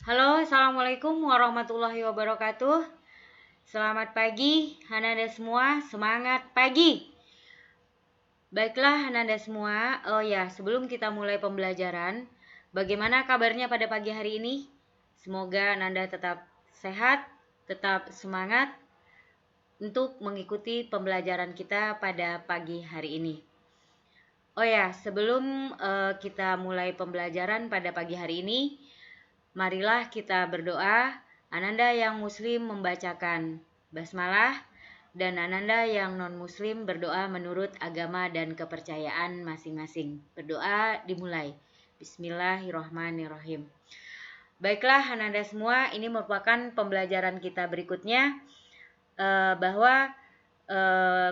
Halo, Assalamualaikum warahmatullahi wabarakatuh. Selamat pagi, Hananda semua. Semangat pagi. Baiklah, Hananda semua. Oh ya, sebelum kita mulai pembelajaran, bagaimana kabarnya pada pagi hari ini? Semoga Nanda tetap sehat, tetap semangat untuk mengikuti pembelajaran kita pada pagi hari ini. Oh ya, sebelum kita mulai pembelajaran pada pagi hari ini, marilah kita berdoa. Ananda yang muslim membacakan basmalah dan Ananda yang non-muslim berdoa menurut agama dan kepercayaan masing-masing. Berdoa dimulai. Bismillahirrahmanirrahim. Baiklah Ananda semua, ini merupakan pembelajaran kita berikutnya bahwa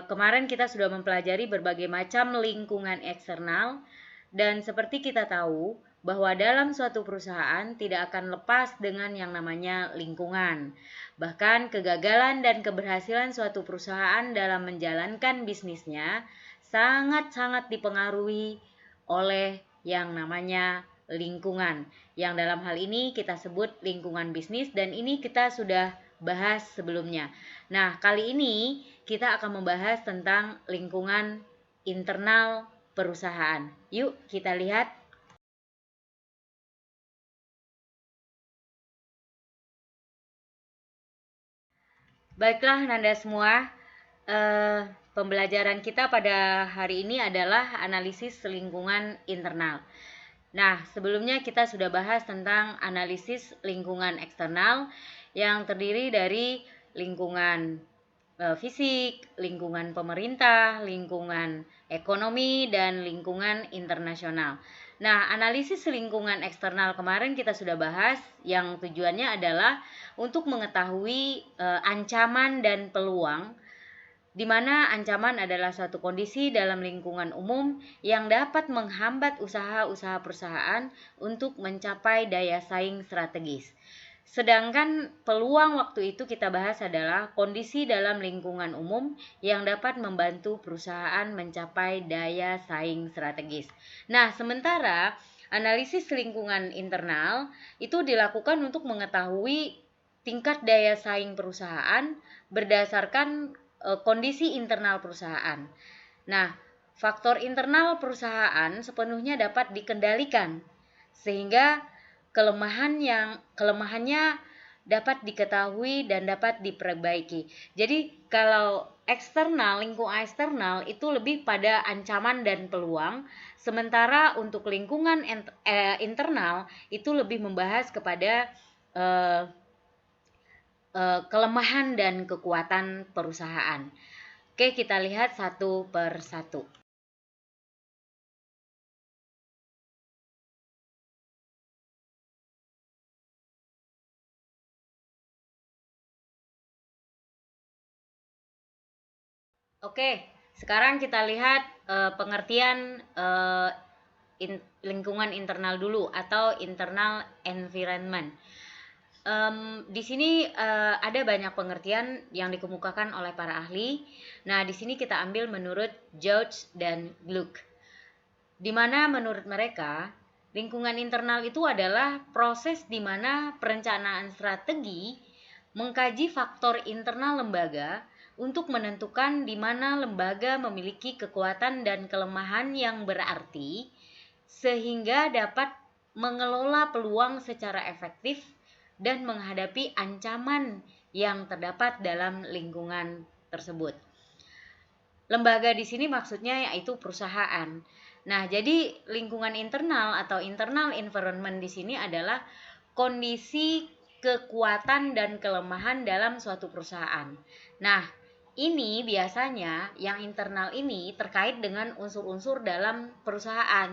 kemarin kita sudah mempelajari berbagai macam lingkungan eksternal dan seperti kita tahu bahwa dalam suatu perusahaan tidak akan lepas dengan yang namanya lingkungan. Bahkan kegagalan dan keberhasilan suatu perusahaan dalam menjalankan bisnisnya sangat-sangat dipengaruhi oleh yang namanya lingkungan. Yang dalam hal ini kita sebut lingkungan bisnis dan ini kita sudah bahas sebelumnya. Nah, kali ini kita akan membahas tentang lingkungan internal perusahaan. Yuk kita lihat. Baiklah Nanda semua, pembelajaran kita pada hari ini adalah analisis lingkungan internal. Nah, sebelumnya kita sudah bahas tentang analisis lingkungan eksternal yang terdiri dari lingkungan fisik, lingkungan pemerintah, lingkungan ekonomi, dan lingkungan internasional. Nah, analisis lingkungan eksternal kemarin kita sudah bahas yang tujuannya adalah untuk mengetahui ancaman dan peluang, di mana ancaman adalah suatu kondisi dalam lingkungan umum yang dapat menghambat usaha-usaha perusahaan untuk mencapai daya saing strategis. Sedangkan peluang waktu itu kita bahas adalah kondisi dalam lingkungan umum yang dapat membantu perusahaan mencapai daya saing strategis. Nah, sementara analisis lingkungan internal itu dilakukan untuk mengetahui tingkat daya saing perusahaan berdasarkan kondisi internal perusahaan. Nah, faktor internal perusahaan sepenuhnya dapat dikendalikan sehingga kelemahannya dapat diketahui dan dapat diperbaiki. Jadi kalau eksternal, lingkungan eksternal itu lebih pada ancaman dan peluang, sementara untuk lingkungan internal itu lebih membahas kepada kelemahan dan kekuatan perusahaan. Oke, kita lihat satu per satu. Oke, sekarang kita lihat pengertian lingkungan internal dulu atau internal environment. Di sini ada banyak pengertian yang dikemukakan oleh para ahli. Nah, di sini kita ambil menurut George dan Gluck. Di mana menurut mereka, lingkungan internal itu adalah proses di mana perencanaan strategi mengkaji faktor internal lembaga untuk menentukan di mana lembaga memiliki kekuatan dan kelemahan yang berarti sehingga dapat mengelola peluang secara efektif dan menghadapi ancaman yang terdapat dalam lingkungan tersebut. Lembaga di sini maksudnya yaitu perusahaan. Nah, jadi lingkungan internal atau internal environment di sini adalah kondisi kekuatan dan kelemahan dalam suatu perusahaan. Nah, ini biasanya yang internal ini terkait dengan unsur-unsur dalam perusahaan,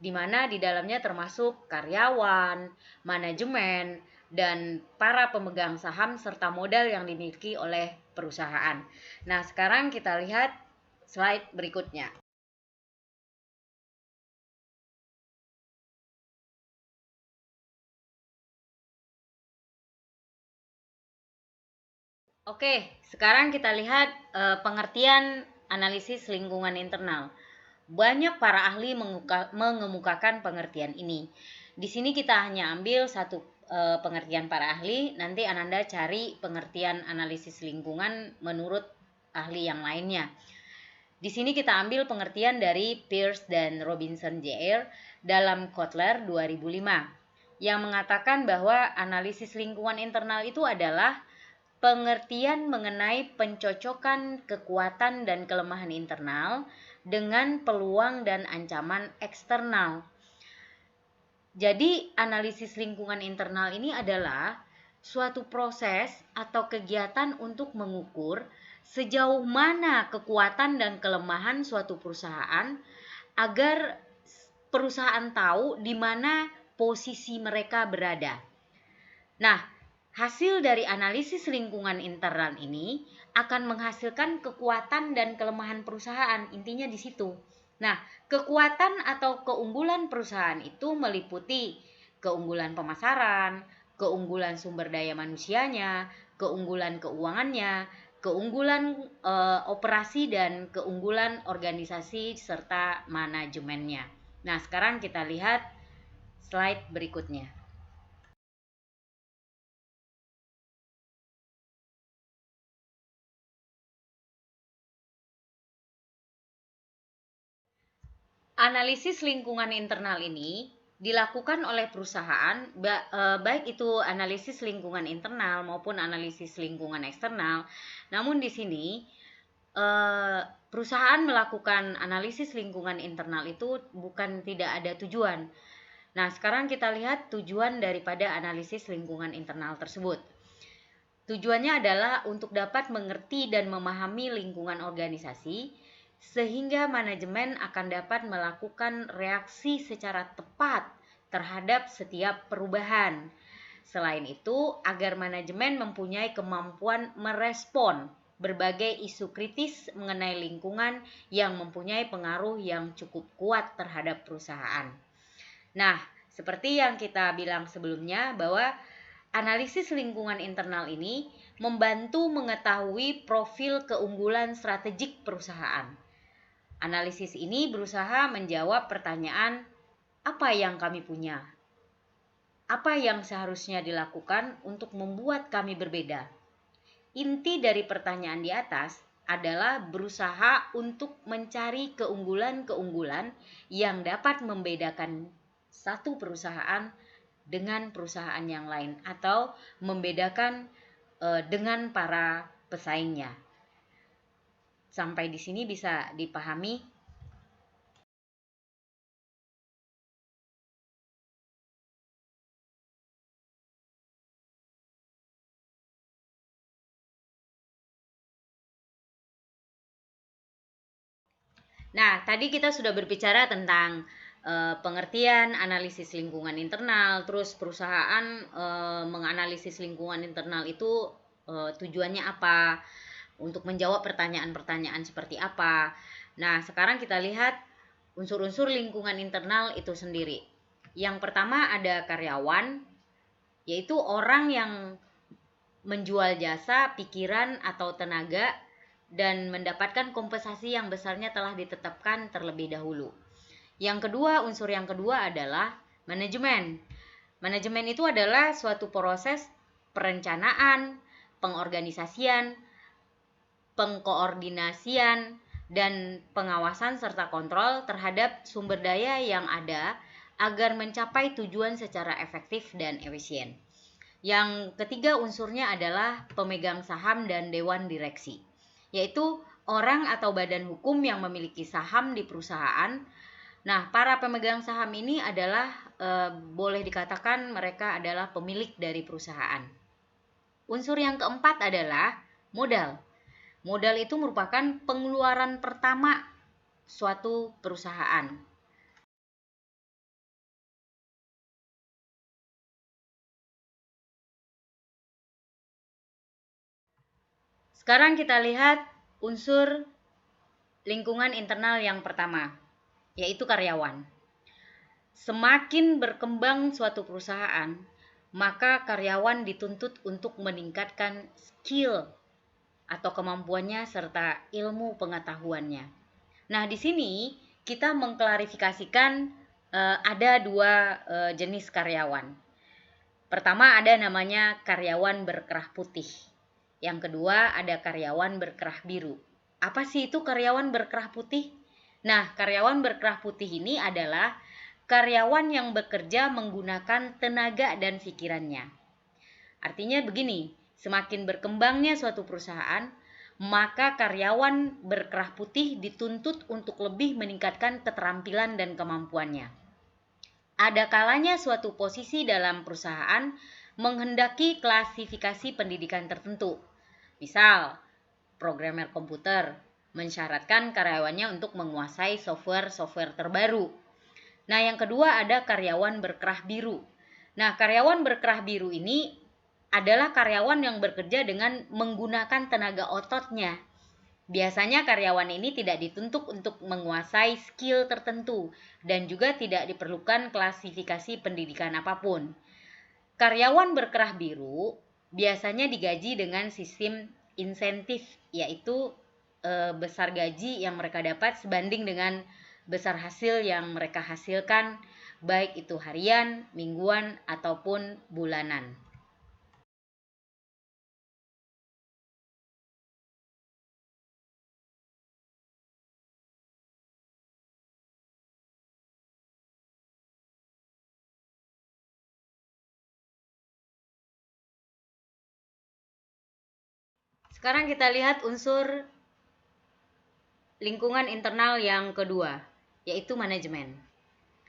di mana di dalamnya termasuk karyawan, manajemen, dan para pemegang saham serta modal yang dimiliki oleh perusahaan. Nah, sekarang kita lihat slide berikutnya. Oke, sekarang kita lihat pengertian analisis lingkungan internal. Banyak para ahli mengemukakan pengertian ini. Di sini kita hanya ambil satu pengertian para ahli, nanti Ananda cari pengertian analisis lingkungan menurut ahli yang lainnya. Di sini kita ambil pengertian dari Peirce dan Robinson Jr. dalam Kotler 2005 yang mengatakan bahwa analisis lingkungan internal itu adalah pengertian mengenai pencocokan kekuatan dan kelemahan internal dengan peluang dan ancaman eksternal. Jadi, analisis lingkungan internal ini adalah suatu proses atau kegiatan untuk mengukur sejauh mana kekuatan dan kelemahan suatu perusahaan agar perusahaan tahu di mana posisi mereka berada. Nah, hasil dari analisis lingkungan internal ini akan menghasilkan kekuatan dan kelemahan perusahaan. Intinya di situ. Nah, kekuatan atau keunggulan perusahaan itu meliputi keunggulan pemasaran, keunggulan sumber daya manusianya, keunggulan keuangannya, keunggulan operasi dan keunggulan organisasi serta manajemennya. Nah, sekarang kita lihat slide berikutnya. Analisis lingkungan internal ini dilakukan oleh perusahaan, baik itu analisis lingkungan internal maupun analisis lingkungan eksternal. Namun di sini perusahaan melakukan analisis lingkungan internal itu bukan tidak ada tujuan. Nah, sekarang kita lihat tujuan daripada analisis lingkungan internal tersebut. Tujuannya adalah untuk dapat mengerti dan memahami lingkungan organisasi, sehingga manajemen akan dapat melakukan reaksi secara tepat terhadap setiap perubahan. Selain itu, agar manajemen mempunyai kemampuan merespon berbagai isu kritis mengenai lingkungan yang mempunyai pengaruh yang cukup kuat terhadap perusahaan. Nah, seperti yang kita bilang sebelumnya bahwa analisis lingkungan internal ini membantu mengetahui profil keunggulan strategik perusahaan. Analisis ini berusaha menjawab pertanyaan, apa yang kami punya? Apa yang seharusnya dilakukan untuk membuat kami berbeda? Inti dari pertanyaan di atas adalah berusaha untuk mencari keunggulan-keunggulan yang dapat membedakan satu perusahaan dengan perusahaan yang lain atau membedakan dengan para pesaingnya. Sampai di sini bisa dipahami? Nah, tadi kita sudah berbicara tentang pengertian analisis lingkungan internal, terus perusahaan menganalisis lingkungan internal itu tujuannya apa, untuk menjawab pertanyaan-pertanyaan seperti apa. Nah, sekarang kita lihat unsur-unsur lingkungan internal itu sendiri. Yang pertama ada karyawan, yaitu orang yang menjual jasa, pikiran, atau tenaga dan mendapatkan kompensasi yang besarnya telah ditetapkan terlebih dahulu. Yang kedua, unsur yang kedua adalah manajemen. Manajemen itu adalah suatu proses perencanaan, pengorganisasian, pengkoordinasian, dan pengawasan serta kontrol terhadap sumber daya yang ada agar mencapai tujuan secara efektif dan efisien. Yang ketiga unsurnya adalah pemegang saham dan dewan direksi, yaitu orang atau badan hukum yang memiliki saham di perusahaan. Nah, para pemegang saham ini adalah boleh dikatakan mereka adalah pemilik dari perusahaan. Unsur yang keempat adalah modal. Modal itu merupakan pengeluaran pertama suatu perusahaan. Sekarang kita lihat unsur lingkungan internal yang pertama, yaitu karyawan. Semakin berkembang suatu perusahaan, maka karyawan dituntut untuk meningkatkan skill atau kemampuannya serta ilmu pengetahuannya. Nah, di sini kita mengklarifikasikan ada dua jenis karyawan. Pertama ada namanya karyawan berkerah putih. Yang kedua ada karyawan berkerah biru. Apa sih itu karyawan berkerah putih? Nah, karyawan berkerah putih ini adalah karyawan yang bekerja menggunakan tenaga dan pikirannya. Artinya begini, semakin berkembangnya suatu perusahaan, maka karyawan berkerah putih dituntut untuk lebih meningkatkan keterampilan dan kemampuannya. Ada kalanya suatu posisi dalam perusahaan menghendaki klasifikasi pendidikan tertentu. Misal, programmer komputer mensyaratkan karyawannya untuk menguasai software-software terbaru. Nah, yang kedua ada karyawan berkerah biru. Nah, karyawan berkerah biru ini adalah karyawan yang bekerja dengan menggunakan tenaga ototnya. Biasanya karyawan ini tidak dituntut untuk menguasai skill tertentu dan juga tidak diperlukan klasifikasi pendidikan apapun. Karyawan berkerah biru biasanya digaji dengan sistem insentif, yaitu besar gaji yang mereka dapat sebanding dengan besar hasil yang mereka hasilkan, baik itu harian, mingguan, ataupun bulanan. Sekarang kita lihat unsur lingkungan internal yang kedua, yaitu manajemen.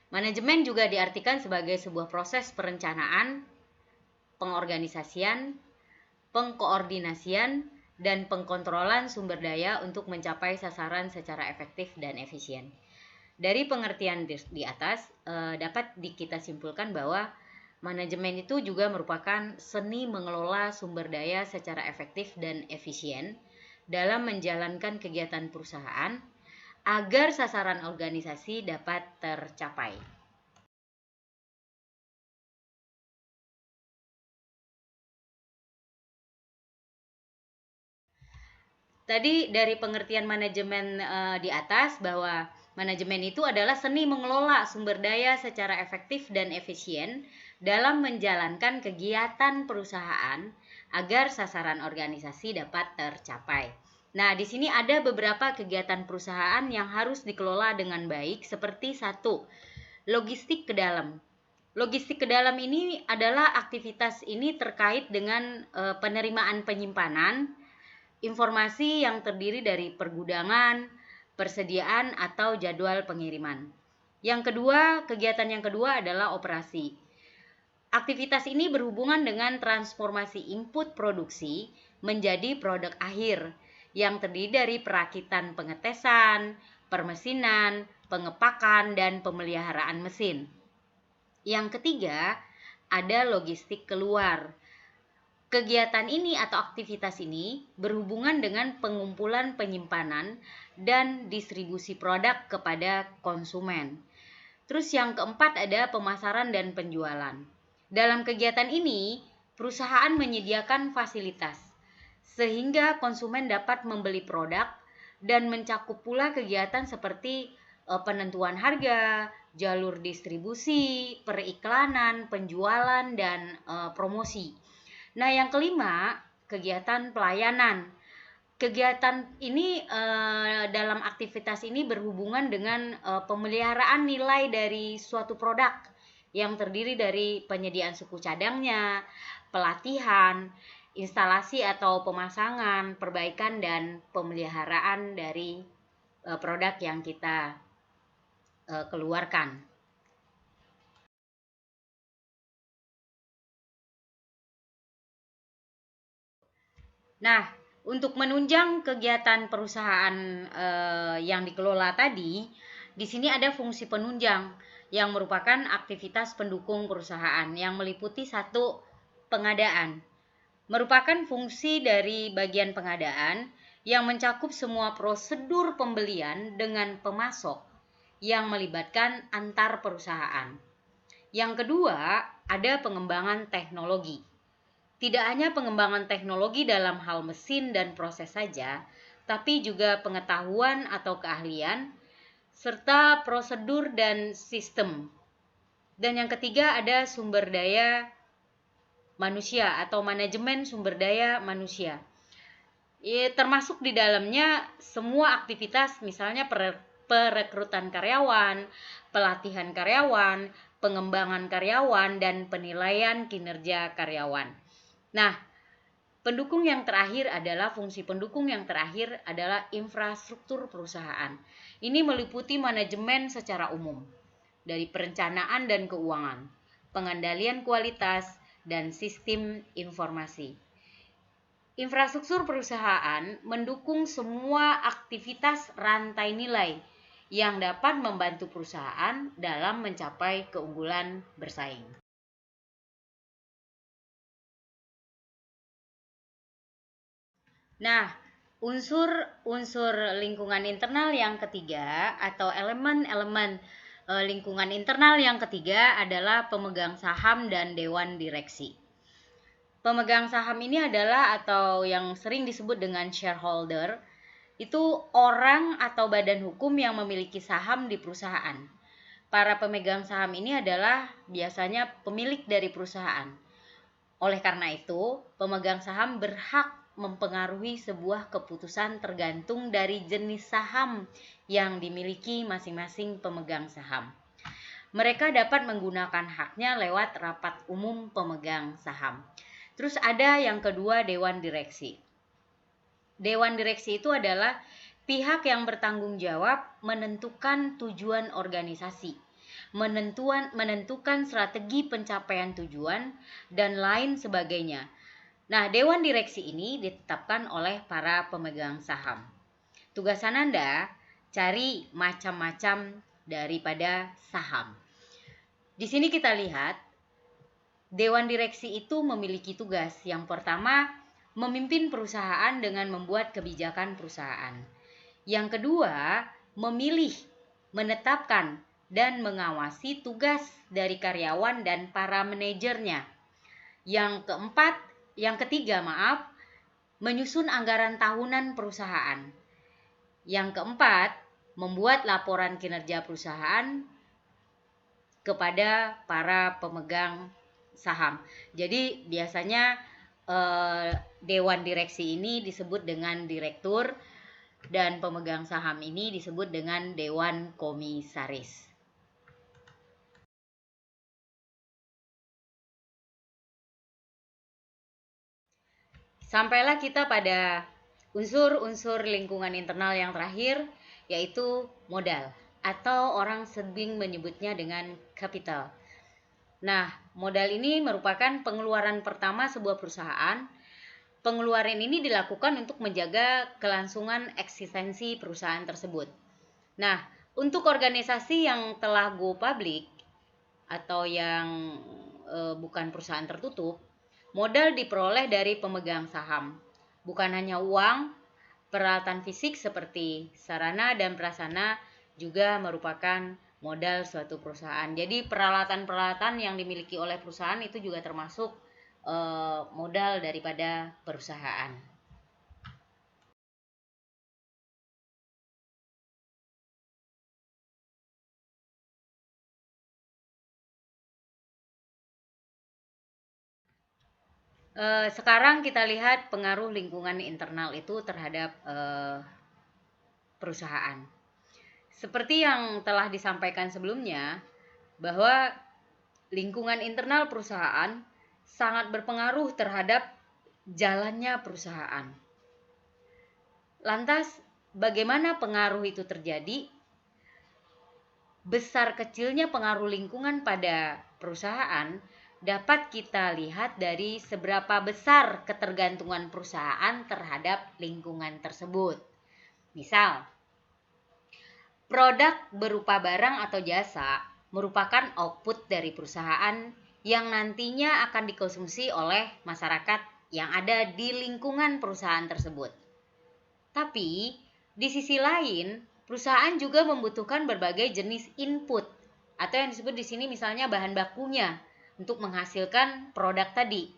Manajemen juga diartikan sebagai sebuah proses perencanaan, pengorganisasian, pengkoordinasian, dan pengkontrolan sumber daya untuk mencapai sasaran secara efektif dan efisien. Dari pengertian di atas, dapat kita simpulkan bahwa manajemen itu juga merupakan seni mengelola sumber daya secara efektif dan efisien dalam menjalankan kegiatan perusahaan agar sasaran organisasi dapat tercapai. Tadi dari pengertian manajemen di atas bahwa manajemen itu adalah seni mengelola sumber daya secara efektif dan efisien dalam menjalankan kegiatan perusahaan agar sasaran organisasi dapat tercapai. Nah, di sini ada beberapa kegiatan perusahaan yang harus dikelola dengan baik seperti satu, logistik ke dalam. Logistik ke dalam ini adalah aktivitas ini terkait dengan penerimaan penyimpanan informasi yang terdiri dari pergudangan, persediaan atau jadwal pengiriman. Yang kedua, kegiatan yang kedua adalah operasi. Aktivitas ini berhubungan dengan transformasi input produksi menjadi produk akhir yang terdiri dari perakitan pengetesan, permesinan, pengepakan, dan pemeliharaan mesin. Yang ketiga, ada logistik keluar. Kegiatan ini atau aktivitas ini berhubungan dengan pengumpulan, penyimpanan, dan distribusi produk kepada konsumen. Terus yang keempat ada pemasaran dan penjualan. Dalam kegiatan ini, perusahaan menyediakan fasilitas sehingga konsumen dapat membeli produk dan mencakup pula kegiatan seperti penentuan harga, jalur distribusi, periklanan, penjualan, dan promosi. Nah, yang kelima, kegiatan pelayanan. Kegiatan ini dalam aktivitas ini berhubungan dengan pemeliharaan nilai dari suatu produk yang terdiri dari penyediaan suku cadangnya, pelatihan, instalasi atau pemasangan, perbaikan dan pemeliharaan dari produk yang kita keluarkan. Nah, untuk menunjang kegiatan perusahaan yang dikelola tadi, di sini ada fungsi penunjang yang merupakan aktivitas pendukung perusahaan yang meliputi satu, pengadaan. Merupakan fungsi dari bagian pengadaan yang mencakup semua prosedur pembelian dengan pemasok yang melibatkan antar perusahaan. Yang kedua, ada pengembangan teknologi. Tidak hanya pengembangan teknologi dalam hal mesin dan proses saja, tapi juga pengetahuan atau keahlian, serta prosedur dan sistem. Dan yang ketiga ada sumber daya manusia atau manajemen sumber daya manusia. Termasuk di dalamnya semua aktivitas, misalnya perekrutan karyawan, pelatihan karyawan, pengembangan karyawan, dan penilaian kinerja karyawan. Nah, fungsi pendukung yang terakhir adalah infrastruktur perusahaan. Ini meliputi manajemen secara umum, dari perencanaan dan keuangan, pengendalian kualitas, dan sistem informasi. Infrastruktur perusahaan mendukung semua aktivitas rantai nilai yang dapat membantu perusahaan dalam mencapai keunggulan bersaing. Nah, unsur lingkungan internal yang ketiga atau elemen-elemen lingkungan internal yang ketiga adalah pemegang saham dan dewan direksi. Pemegang saham ini adalah atau yang sering disebut dengan shareholder, itu orang atau badan hukum yang memiliki saham di perusahaan. Para pemegang saham ini adalah biasanya pemilik dari perusahaan. Oleh karena itu, pemegang saham berhak mempengaruhi sebuah keputusan tergantung dari jenis saham yang dimiliki masing-masing pemegang saham. Mereka dapat menggunakan haknya lewat rapat umum pemegang saham. Terus ada yang kedua, dewan direksi. Dewan direksi itu adalah pihak yang bertanggung jawab menentukan tujuan organisasi, menentukan strategi pencapaian tujuan, dan lain sebagainya. Nah, dewan direksi ini ditetapkan oleh para pemegang saham. Tugas Ananda cari macam-macam daripada saham. Di sini kita lihat dewan direksi itu memiliki tugas. Yang pertama, memimpin perusahaan dengan membuat kebijakan perusahaan. Yang kedua, memilih, menetapkan, dan mengawasi tugas dari karyawan dan para manajernya. Yang ketiga, menyusun anggaran tahunan perusahaan. Yang keempat, membuat laporan kinerja perusahaan kepada para pemegang saham. Jadi biasanya dewan direksi ini disebut dengan direktur dan pemegang saham ini disebut dengan dewan komisaris. Sampailah kita pada unsur-unsur lingkungan internal yang terakhir, yaitu modal, atau orang sering menyebutnya dengan capital. Nah, modal ini merupakan pengeluaran pertama sebuah perusahaan. Pengeluaran ini dilakukan untuk menjaga kelangsungan eksistensi perusahaan tersebut. Nah, untuk organisasi yang telah go public atau yang bukan perusahaan tertutup, modal diperoleh dari pemegang saham. Bukan hanya uang, peralatan fisik seperti sarana dan prasarana juga merupakan modal suatu perusahaan. Jadi peralatan-peralatan yang dimiliki oleh perusahaan itu juga termasuk modal daripada perusahaan. Sekarang kita lihat pengaruh lingkungan internal itu terhadap perusahaan. Seperti yang telah disampaikan sebelumnya, bahwa lingkungan internal perusahaan sangat berpengaruh terhadap jalannya perusahaan. Lantas, bagaimana pengaruh itu terjadi? Besar kecilnya pengaruh lingkungan pada perusahaan dapat kita lihat dari seberapa besar ketergantungan perusahaan terhadap lingkungan tersebut. Misal, produk berupa barang atau jasa merupakan output dari perusahaan yang nantinya akan dikonsumsi oleh masyarakat yang ada di lingkungan perusahaan tersebut. Tapi, di sisi lain, perusahaan juga membutuhkan berbagai jenis input atau yang disebut di sini misalnya bahan bakunya untuk menghasilkan produk tadi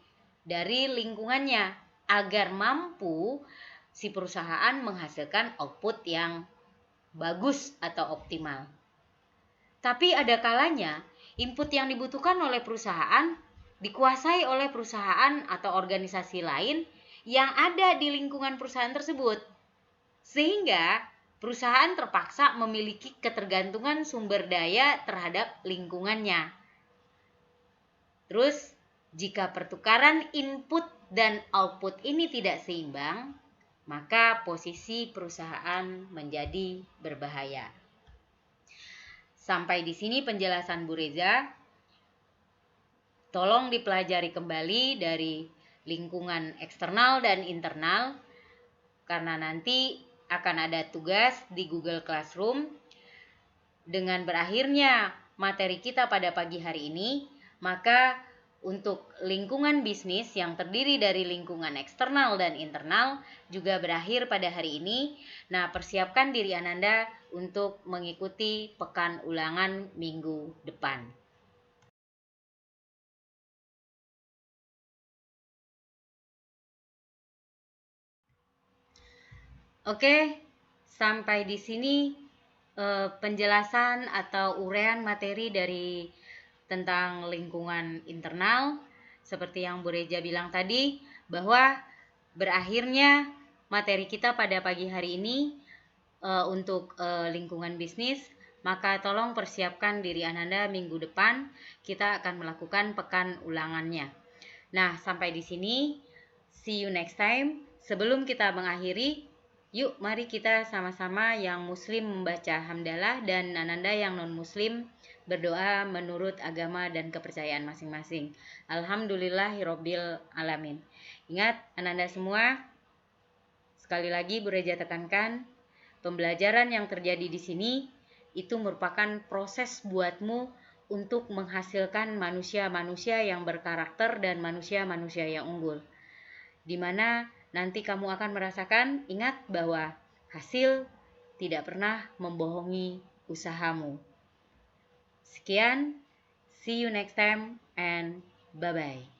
dari lingkungannya agar mampu si perusahaan menghasilkan output yang bagus atau optimal. Tapi ada kalanya input yang dibutuhkan oleh perusahaan dikuasai oleh perusahaan atau organisasi lain yang ada di lingkungan perusahaan tersebut. Sehingga perusahaan terpaksa memiliki ketergantungan sumber daya terhadap lingkungannya. Terus, jika pertukaran input dan output ini tidak seimbang, maka posisi perusahaan menjadi berbahaya. Sampai di sini penjelasan Bu Reza. Tolong dipelajari kembali dari lingkungan eksternal dan internal, karena nanti akan ada tugas di Google Classroom. Dengan berakhirnya materi kita pada pagi hari ini, maka untuk lingkungan bisnis yang terdiri dari lingkungan eksternal dan internal juga berakhir pada hari ini. Nah, persiapkan diri Ananda untuk mengikuti pekan ulangan minggu depan. Oke, sampai di sini penjelasan atau uraian materi dari tentang lingkungan internal. Seperti yang Bu Reja bilang tadi, bahwa berakhirnya materi kita pada pagi hari ini untuk lingkungan bisnis, maka tolong persiapkan diri Ananda minggu depan kita akan melakukan pekan ulangannya. Nah, sampai di sini, see you next time. Sebelum kita mengakhiri, yuk mari kita sama-sama yang muslim membaca hamdalah dan Ananda yang non-muslim berdoa menurut agama dan kepercayaan masing-masing. Alhamdulillahirabbil alamin. Ingat Ananda semua, sekali lagi Bu Reja tekankan, pembelajaran yang terjadi di sini itu merupakan proses buatmu untuk menghasilkan manusia-manusia yang berkarakter dan manusia-manusia yang unggul. Di mana nanti kamu akan merasakan, ingat bahwa hasil tidak pernah membohongi usahamu. Sekian, see you next time and bye-bye.